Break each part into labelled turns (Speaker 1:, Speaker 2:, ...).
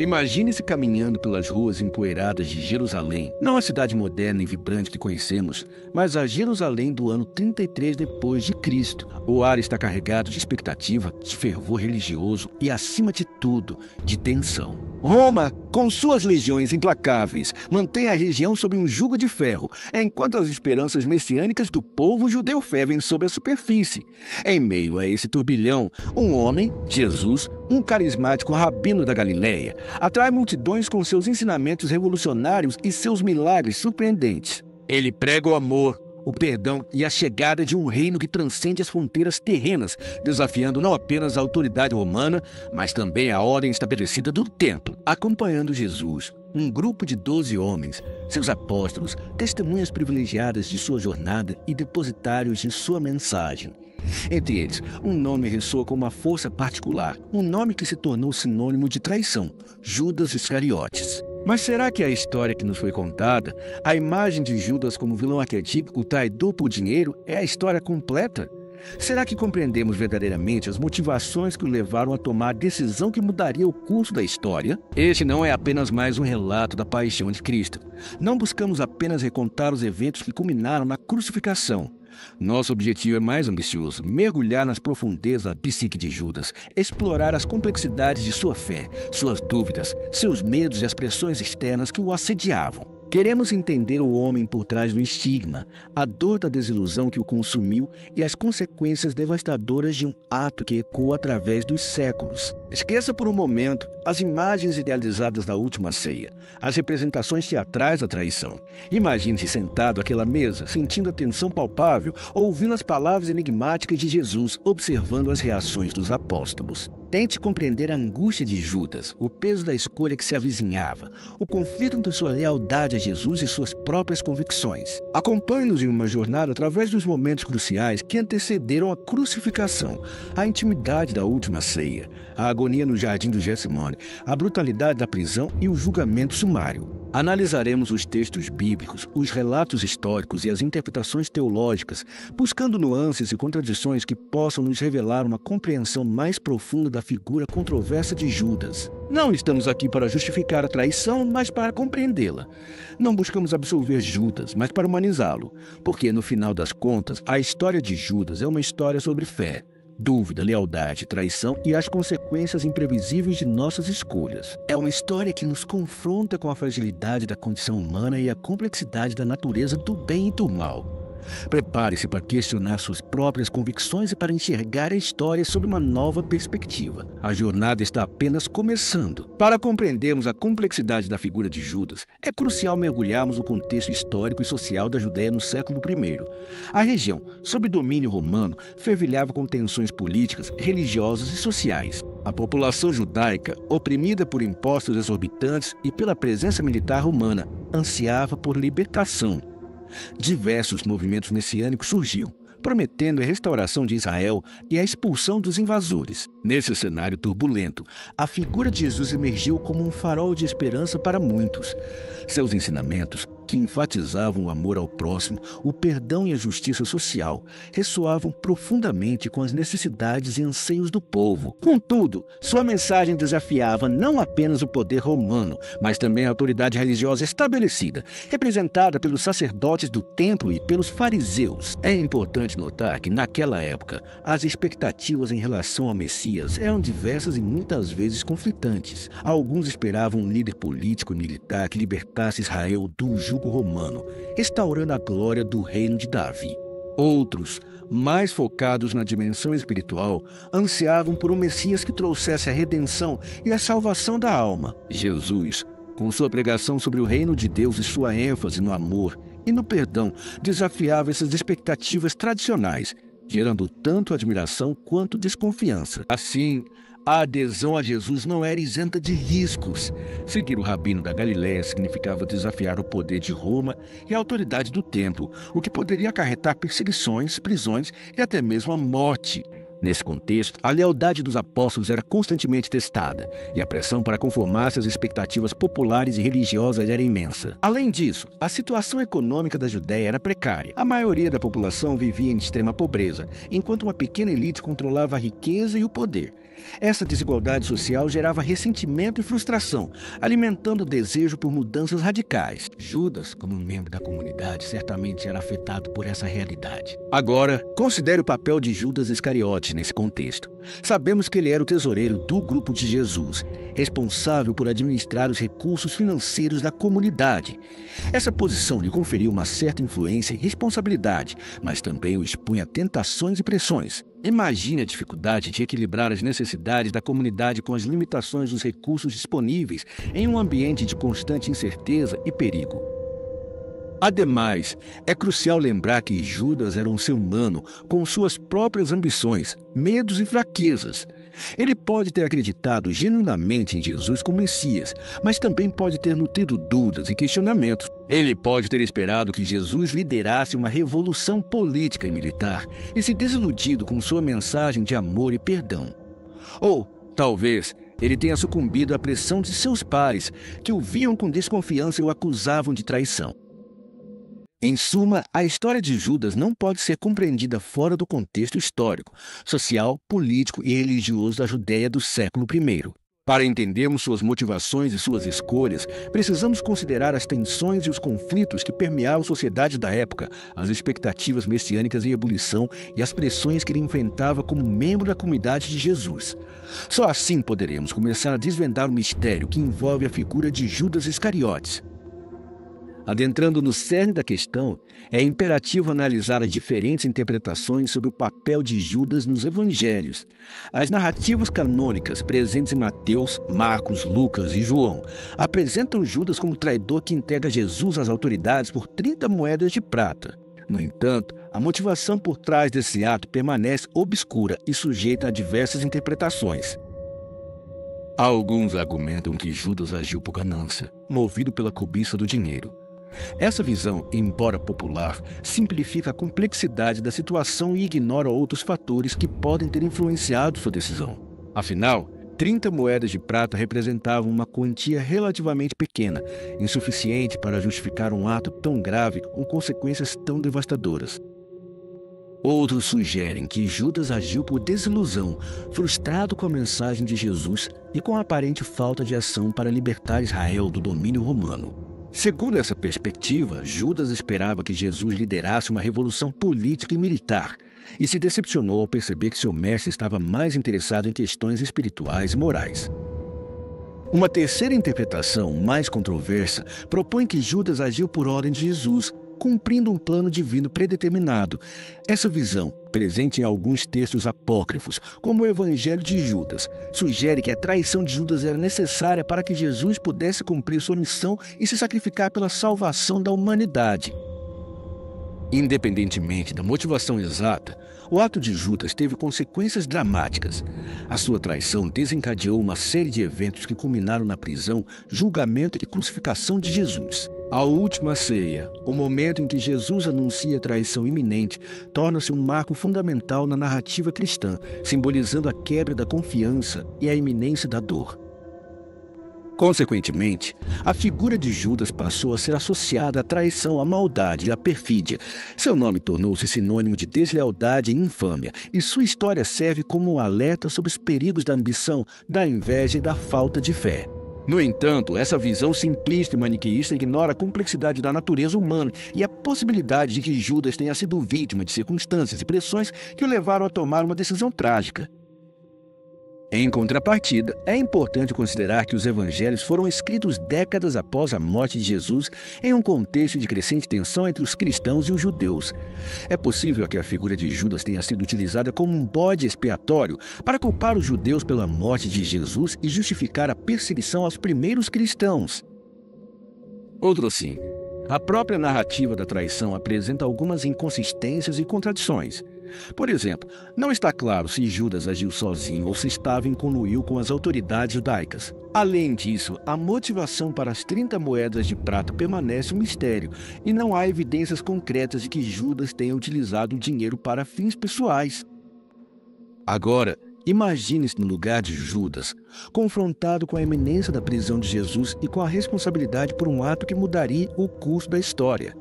Speaker 1: Imagine-se caminhando pelas ruas empoeiradas de Jerusalém, não a cidade moderna e vibrante que conhecemos, mas a Jerusalém do ano 33 depois de Cristo. O ar está carregado de expectativa, de fervor religioso e, acima de tudo, de tensão. Roma, com suas legiões implacáveis, mantém a região sob um jugo de ferro, enquanto as esperanças messiânicas do povo judeu fervem sob a superfície. Em meio a esse turbilhão, um homem, Jesus, um carismático rabino da Galileia, atrai multidões com seus ensinamentos revolucionários e seus milagres surpreendentes. Ele prega o amor, o perdão e a chegada de um reino que transcende as fronteiras terrenas, desafiando não apenas a autoridade romana, mas também a ordem estabelecida do templo. Acompanhando Jesus, um grupo de 12 homens, seus apóstolos, testemunhas privilegiadas de sua jornada e depositários de sua mensagem. Entre eles, um nome ressoa com uma força particular, um nome que se tornou sinônimo de traição: Judas Iscariotes. Mas será que a história que nos foi contada, a imagem de Judas como vilão arquetípico, traidor por dinheiro, é a história completa? Será que compreendemos verdadeiramente as motivações que o levaram a tomar a decisão que mudaria o curso da história? Este não é apenas mais um relato da paixão de Cristo. Não buscamos apenas recontar os eventos que culminaram na crucificação. Nosso objetivo é mais ambicioso: mergulhar nas profundezas da psique de Judas, explorar as complexidades de sua fé, suas dúvidas, seus medos e as pressões externas que o assediavam. Queremos entender o homem por trás do estigma, a dor da desilusão que o consumiu e as consequências devastadoras de um ato que ecoa através dos séculos. Esqueça por um momento as imagens idealizadas da última ceia, as representações teatrais da traição. Imagine-se sentado àquela mesa, sentindo a tensão palpável, ouvindo as palavras enigmáticas de Jesus, observando as reações dos apóstolos. Tente compreender a angústia de Judas, o peso da escolha que se avizinhava, o conflito entre sua lealdade a Jesus e suas próprias convicções. Acompanhe-nos em uma jornada através dos momentos cruciais que antecederam a crucificação, a intimidade da última ceia, a agonia no jardim do Getsemane, a brutalidade da prisão e o julgamento sumário. Analisaremos os textos bíblicos, os relatos históricos e as interpretações teológicas, buscando nuances e contradições que possam nos revelar uma compreensão mais profunda da figura controversa de Judas. Não estamos aqui para justificar a traição, mas para compreendê-la. Não buscamos absolver Judas, mas para humanizá-lo, porque, no final das contas, a história de Judas é uma história sobre fé, dúvida, lealdade, traição e as consequências imprevisíveis de nossas escolhas. É uma história que nos confronta com a fragilidade da condição humana e a complexidade da natureza do bem e do mal. Prepare-se para questionar suas próprias convicções e para enxergar a história sob uma nova perspectiva. A jornada está apenas começando. Para compreendermos a complexidade da figura de Judas, é crucial mergulharmos no contexto histórico e social da Judéia no século I. A região, sob domínio romano, fervilhava com tensões políticas, religiosas e sociais. A população judaica, oprimida por impostos exorbitantes e pela presença militar romana, ansiava por libertação. Diversos movimentos messiânicos surgiam, prometendo a restauração de Israel e a expulsão dos invasores. Nesse cenário turbulento, a figura de Jesus emergiu como um farol de esperança para muitos. Seus ensinamentos, que enfatizavam o amor ao próximo, o perdão e a justiça social, ressoavam profundamente com as necessidades e anseios do povo. Contudo, sua mensagem desafiava não apenas o poder romano, mas também a autoridade religiosa estabelecida, representada pelos sacerdotes do templo e pelos fariseus. É importante notar que, naquela época, as expectativas em relação ao Messias eram diversas e muitas vezes conflitantes. Alguns esperavam um líder político e militar que libertasse Israel do jugo romano, restaurando a glória do reino de Davi. Outros, mais focados na dimensão espiritual, ansiavam por um Messias que trouxesse a redenção e a salvação da alma. Jesus, com sua pregação sobre o reino de Deus e sua ênfase no amor e no perdão, desafiava essas expectativas tradicionais, gerando tanto admiração quanto desconfiança. Assim, a adesão a Jesus não era isenta de riscos. Seguir o rabino da Galileia significava desafiar o poder de Roma e a autoridade do templo, o que poderia acarretar perseguições, prisões e até mesmo a morte. Nesse contexto, a lealdade dos apóstolos era constantemente testada, e a pressão para conformar-se às expectativas populares e religiosas era imensa. Além disso, a situação econômica da Judéia era precária. A maioria da população vivia em extrema pobreza, enquanto uma pequena elite controlava a riqueza e o poder. Essa desigualdade social gerava ressentimento e frustração, alimentando o desejo por mudanças radicais. Judas, como membro da comunidade, certamente era afetado por essa realidade. Agora, considere o papel de Judas Iscariotes nesse contexto. Sabemos que ele era o tesoureiro do grupo de Jesus, responsável por administrar os recursos financeiros da comunidade. Essa posição lhe conferiu uma certa influência e responsabilidade, mas também o expunha a tentações e pressões. Imagine a dificuldade de equilibrar as necessidades da comunidade com as limitações dos recursos disponíveis em um ambiente de constante incerteza e perigo. Ademais, é crucial lembrar que Judas era um ser humano com suas próprias ambições, medos e fraquezas. Ele pode ter acreditado genuinamente em Jesus como Messias, mas também pode ter nutrido dúvidas e questionamentos. Ele pode ter esperado que Jesus liderasse uma revolução política e militar e se desiludido com sua mensagem de amor e perdão. Ou, talvez, ele tenha sucumbido à pressão de seus pares, que o viam com desconfiança e o acusavam de traição. Em suma, a história de Judas não pode ser compreendida fora do contexto histórico, social, político e religioso da Judéia do século I. Para entendermos suas motivações e suas escolhas, precisamos considerar as tensões e os conflitos que permeavam a sociedade da época, as expectativas messiânicas em ebulição e as pressões que ele enfrentava como membro da comunidade de Jesus. Só assim poderemos começar a desvendar o mistério que envolve a figura de Judas Iscariotes. Adentrando no cerne da questão, é imperativo analisar as diferentes interpretações sobre o papel de Judas nos evangelhos. As narrativas canônicas presentes em Mateus, Marcos, Lucas e João apresentam Judas como traidor que entrega Jesus às autoridades por 30 moedas de prata. No entanto, a motivação por trás desse ato permanece obscura e sujeita a diversas interpretações. Alguns argumentam que Judas agiu por ganância, movido pela cobiça do dinheiro. Essa visão, embora popular, simplifica a complexidade da situação e ignora outros fatores que podem ter influenciado sua decisão. Afinal, 30 moedas de prata representavam uma quantia relativamente pequena, insuficiente para justificar um ato tão grave com consequências tão devastadoras. Outros sugerem que Judas agiu por desilusão, frustrado com a mensagem de Jesus e com a aparente falta de ação para libertar Israel do domínio romano. Segundo essa perspectiva, Judas esperava que Jesus liderasse uma revolução política e militar, e se decepcionou ao perceber que seu mestre estava mais interessado em questões espirituais e morais. Uma terceira interpretação, mais controversa, propõe que Judas agiu por ordem de Jesus, cumprindo um plano divino predeterminado. Essa visão, presente em alguns textos apócrifos, como o Evangelho de Judas, sugere que a traição de Judas era necessária para que Jesus pudesse cumprir sua missão e se sacrificar pela salvação da humanidade. Independentemente da motivação exata, o ato de Judas teve consequências dramáticas. A sua traição desencadeou uma série de eventos que culminaram na prisão, julgamento e crucificação de Jesus. A última ceia, o momento em que Jesus anuncia a traição iminente, torna-se um marco fundamental na narrativa cristã, simbolizando a quebra da confiança e a iminência da dor. Consequentemente, a figura de Judas passou a ser associada à traição, à maldade e à perfídia. Seu nome tornou-se sinônimo de deslealdade e infâmia, e sua história serve como um alerta sobre os perigos da ambição, da inveja e da falta de fé. No entanto, essa visão simplista e maniqueísta ignora a complexidade da natureza humana e a possibilidade de que Judas tenha sido vítima de circunstâncias e pressões que o levaram a tomar uma decisão trágica. Em contrapartida, é importante considerar que os evangelhos foram escritos décadas após a morte de Jesus em um contexto de crescente tensão entre os cristãos e os judeus. É possível que a figura de Judas tenha sido utilizada como um bode expiatório para culpar os judeus pela morte de Jesus e justificar a perseguição aos primeiros cristãos. Outro sim, a própria narrativa da traição apresenta algumas inconsistências e contradições. Por exemplo, não está claro se Judas agiu sozinho ou se estava em conluio com as autoridades judaicas. Além disso, a motivação para as 30 moedas de prata permanece um mistério, e não há evidências concretas de que Judas tenha utilizado o dinheiro para fins pessoais. Agora, imagine-se no lugar de Judas, confrontado com a iminência da prisão de Jesus e com a responsabilidade por um ato que mudaria o curso da história.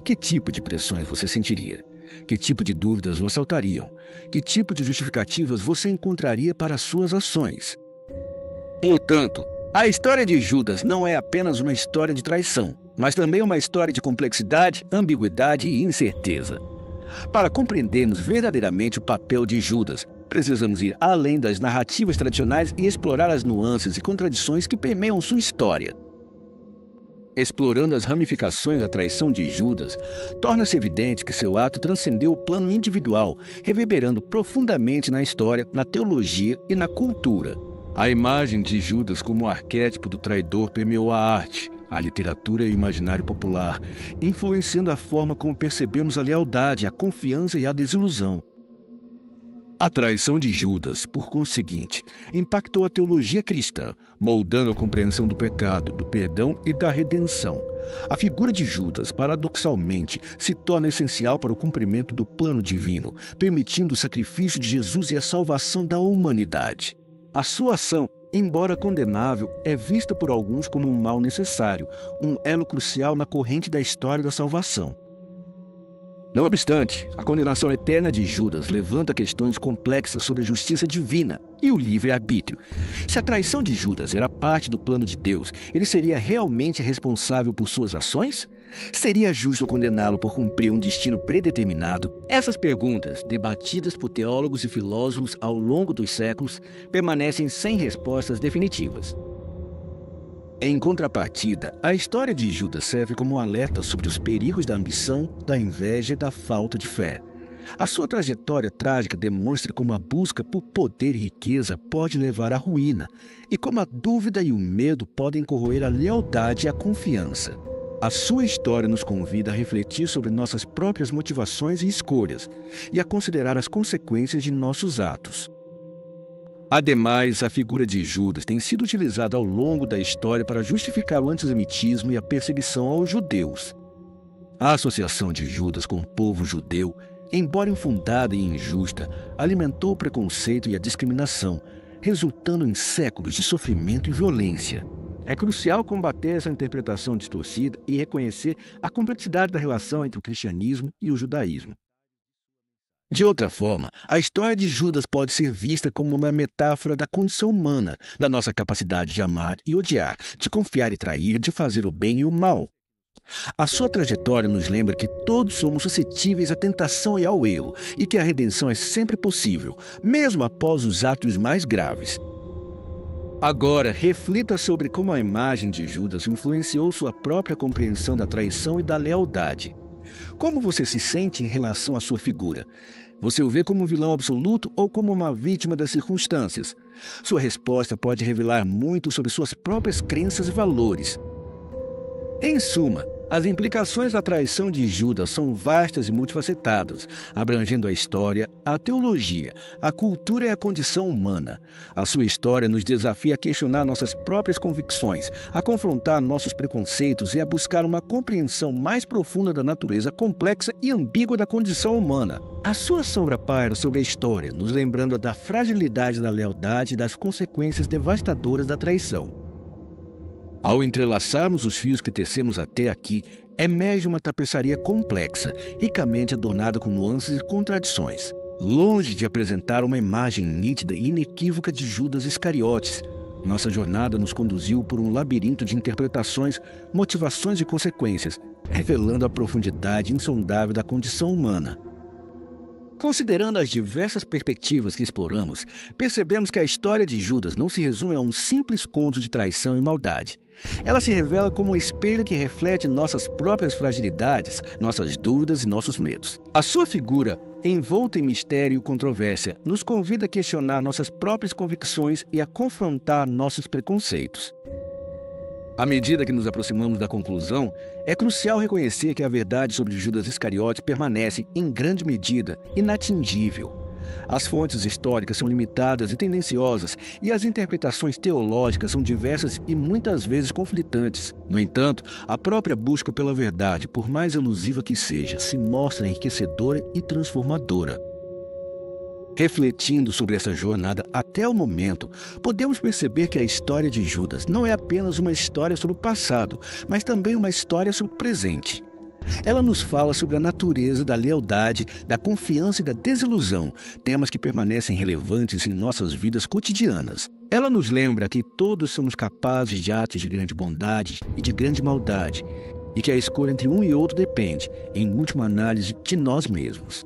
Speaker 1: Que tipo de pressões você sentiria? Que tipo de dúvidas o assaltariam? Que tipo de justificativas você encontraria para as suas ações? Portanto, a história de Judas não é apenas uma história de traição, mas também uma história de complexidade, ambiguidade e incerteza. Para compreendermos verdadeiramente o papel de Judas, precisamos ir além das narrativas tradicionais e explorar as nuances e contradições que permeiam sua história. Explorando as ramificações da traição de Judas, torna-se evidente que seu ato transcendeu o plano individual, reverberando profundamente na história, na teologia e na cultura. A imagem de Judas como arquétipo do traidor permeou a arte, a literatura e o imaginário popular, influenciando a forma como percebemos a lealdade, a confiança e a desilusão. A traição de Judas, por conseguinte, impactou a teologia cristã, moldando a compreensão do pecado, do perdão e da redenção. A figura de Judas, paradoxalmente, se torna essencial para o cumprimento do plano divino, permitindo o sacrifício de Jesus e a salvação da humanidade. A sua ação, embora condenável, é vista por alguns como um mal necessário, um elo crucial na corrente da história da salvação. Não obstante, a condenação eterna de Judas levanta questões complexas sobre a justiça divina e o livre-arbítrio. Se a traição de Judas era parte do plano de Deus, ele seria realmente responsável por suas ações? Seria justo condená-lo por cumprir um destino predeterminado? Essas perguntas, debatidas por teólogos e filósofos ao longo dos séculos, permanecem sem respostas definitivas. Em contrapartida, a história de Judas serve como um alerta sobre os perigos da ambição, da inveja e da falta de fé. A sua trajetória trágica demonstra como a busca por poder e riqueza pode levar à ruína, e como a dúvida e o medo podem corroer a lealdade e a confiança. A sua história nos convida a refletir sobre nossas próprias motivações e escolhas, e a considerar as consequências de nossos atos. Ademais, a figura de Judas tem sido utilizada ao longo da história para justificar o antissemitismo e a perseguição aos judeus. A associação de Judas com o povo judeu, embora infundada e injusta, alimentou o preconceito e a discriminação, resultando em séculos de sofrimento e violência. É crucial combater essa interpretação distorcida e reconhecer a complexidade da relação entre o cristianismo e o judaísmo. De outra forma, a história de Judas pode ser vista como uma metáfora da condição humana, da nossa capacidade de amar e odiar, de confiar e trair, de fazer o bem e o mal. A sua trajetória nos lembra que todos somos suscetíveis à tentação e ao erro, e que a redenção é sempre possível, mesmo após os atos mais graves. Agora, reflita sobre como a imagem de Judas influenciou sua própria compreensão da traição e da lealdade. Como você se sente em relação à sua figura? Você o vê como um vilão absoluto ou como uma vítima das circunstâncias? Sua resposta pode revelar muito sobre suas próprias crenças e valores. Em suma, as implicações da traição de Judas são vastas e multifacetadas, abrangendo a história, a teologia, a cultura e a condição humana. A sua história nos desafia a questionar nossas próprias convicções, a confrontar nossos preconceitos e a buscar uma compreensão mais profunda da natureza complexa e ambígua da condição humana. A sua sombra paira sobre a história, nos lembrando da fragilidade da lealdade e das consequências devastadoras da traição. Ao entrelaçarmos os fios que tecemos até aqui, emerge uma tapeçaria complexa, ricamente adornada com nuances e contradições. Longe de apresentar uma imagem nítida e inequívoca de Judas Iscariotes, nossa jornada nos conduziu por um labirinto de interpretações, motivações e consequências, revelando a profundidade insondável da condição humana. Considerando as diversas perspectivas que exploramos, percebemos que a história de Judas não se resume a um simples conto de traição e maldade. Ela se revela como um espelho que reflete nossas próprias fragilidades, nossas dúvidas e nossos medos. A sua figura, envolta em mistério e controvérsia, nos convida a questionar nossas próprias convicções e a confrontar nossos preconceitos. À medida que nos aproximamos da conclusão, é crucial reconhecer que a verdade sobre Judas Iscariote permanece, em grande medida, inatingível. As fontes históricas são limitadas e tendenciosas, e as interpretações teológicas são diversas e muitas vezes conflitantes. No entanto, a própria busca pela verdade, por mais elusiva que seja, se mostra enriquecedora e transformadora. Refletindo sobre essa jornada até o momento, podemos perceber que a história de Judas não é apenas uma história sobre o passado, mas também uma história sobre o presente. Ela nos fala sobre a natureza da lealdade, da confiança e da desilusão, temas que permanecem relevantes em nossas vidas cotidianas. Ela nos lembra que todos somos capazes de atos de grande bondade e de grande maldade, e que a escolha entre um e outro depende, em última análise, de nós mesmos.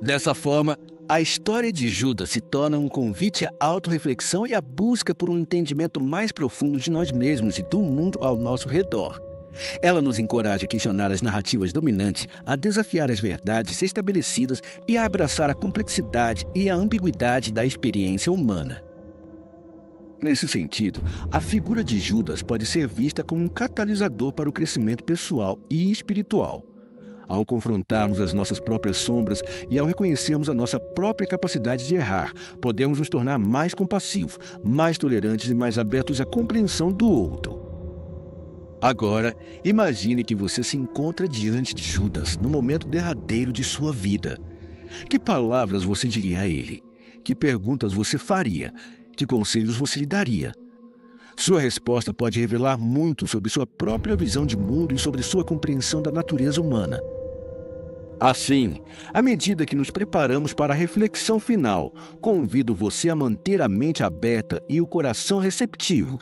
Speaker 1: Dessa forma, a história de Judas se torna um convite à autorreflexão e à busca por um entendimento mais profundo de nós mesmos e do mundo ao nosso redor. Ela nos encoraja a questionar as narrativas dominantes, a desafiar as verdades estabelecidas e a abraçar a complexidade e a ambiguidade da experiência humana. Nesse sentido, a figura de Judas pode ser vista como um catalisador para o crescimento pessoal e espiritual. Ao confrontarmos as nossas próprias sombras e ao reconhecermos a nossa própria capacidade de errar, podemos nos tornar mais compassivos, mais tolerantes e mais abertos à compreensão do outro. Agora, imagine que você se encontra diante de Judas no momento derradeiro de sua vida. Que palavras você diria a ele? Que perguntas você faria? Que conselhos você lhe daria? Sua resposta pode revelar muito sobre sua própria visão de mundo e sobre sua compreensão da natureza humana. Assim, à medida que nos preparamos para a reflexão final, convido você a manter a mente aberta e o coração receptivo.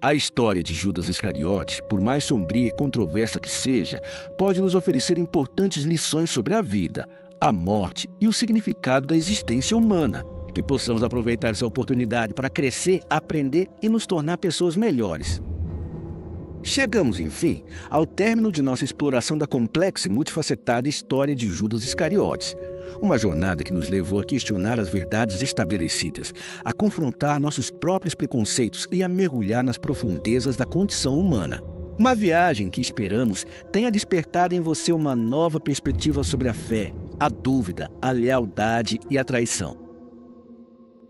Speaker 1: A história de Judas Iscariotes, por mais sombria e controversa que seja, pode nos oferecer importantes lições sobre a vida, a morte e o significado da existência humana. Que possamos aproveitar essa oportunidade para crescer, aprender e nos tornar pessoas melhores. Chegamos, enfim, ao término de nossa exploração da complexa e multifacetada história de Judas Iscariotes. Uma jornada que nos levou a questionar as verdades estabelecidas, a confrontar nossos próprios preconceitos e a mergulhar nas profundezas da condição humana. Uma viagem que esperamos tenha despertado em você uma nova perspectiva sobre a fé, a dúvida, a lealdade e a traição.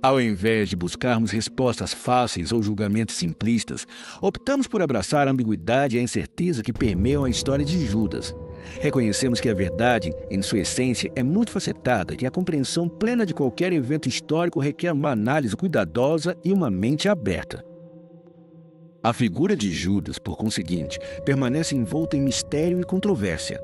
Speaker 1: Ao invés de buscarmos respostas fáceis ou julgamentos simplistas, optamos por abraçar a ambiguidade e a incerteza que permeiam a história de Judas. Reconhecemos que a verdade, em sua essência, é multifacetada e que a compreensão plena de qualquer evento histórico requer uma análise cuidadosa e uma mente aberta. A figura de Judas, por conseguinte, permanece envolta em mistério e controvérsia.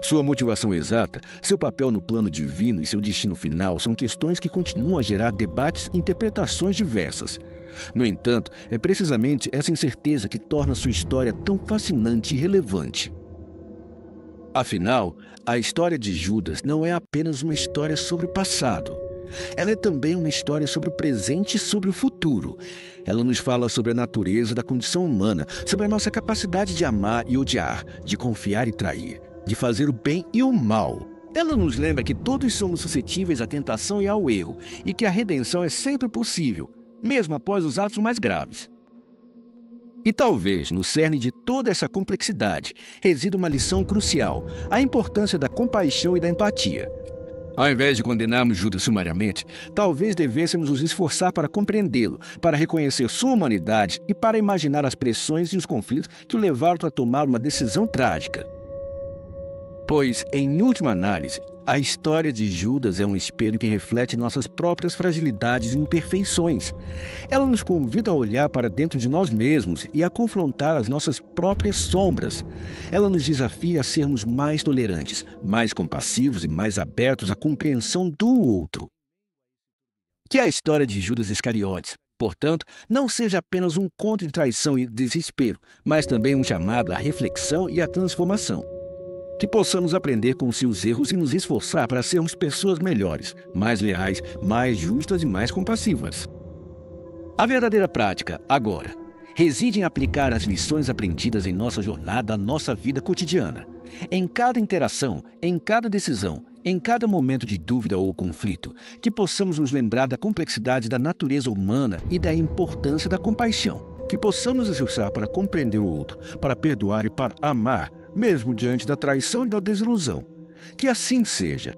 Speaker 1: Sua motivação exata, seu papel no plano divino e seu destino final são questões que continuam a gerar debates e interpretações diversas. No entanto, é precisamente essa incerteza que torna sua história tão fascinante e relevante. Afinal, a história de Judas não é apenas uma história sobre o passado. Ela é também uma história sobre o presente e sobre o futuro. Ela nos fala sobre a natureza da condição humana, sobre a nossa capacidade de amar e odiar, de confiar e trair, de fazer o bem e o mal. Ela nos lembra que todos somos suscetíveis à tentação e ao erro, e que a redenção é sempre possível, mesmo após os atos mais graves. E talvez, no cerne de toda essa complexidade, resida uma lição crucial: a importância da compaixão e da empatia. Ao invés de condenarmos Judas sumariamente, talvez devêssemos nos esforçar para compreendê-lo, para reconhecer sua humanidade e para imaginar as pressões e os conflitos que o levaram a tomar uma decisão trágica. Pois, em última análise, a história de Judas é um espelho que reflete nossas próprias fragilidades e imperfeições. Ela nos convida a olhar para dentro de nós mesmos e a confrontar as nossas próprias sombras. Ela nos desafia a sermos mais tolerantes, mais compassivos e mais abertos à compreensão do outro. Que a história de Judas Iscariotes, portanto, não seja apenas um conto de traição e desespero, mas também um chamado à reflexão e à transformação. Que possamos aprender com seus erros e nos esforçar para sermos pessoas melhores, mais leais, mais justas e mais compassivas. A verdadeira prática, agora, reside em aplicar as lições aprendidas em nossa jornada à nossa vida cotidiana. Em cada interação, em cada decisão, em cada momento de dúvida ou conflito, que possamos nos lembrar da complexidade da natureza humana e da importância da compaixão. Que possamos nos esforçar para compreender o outro, para perdoar e para amar, mesmo diante da traição e da desilusão. Que assim seja.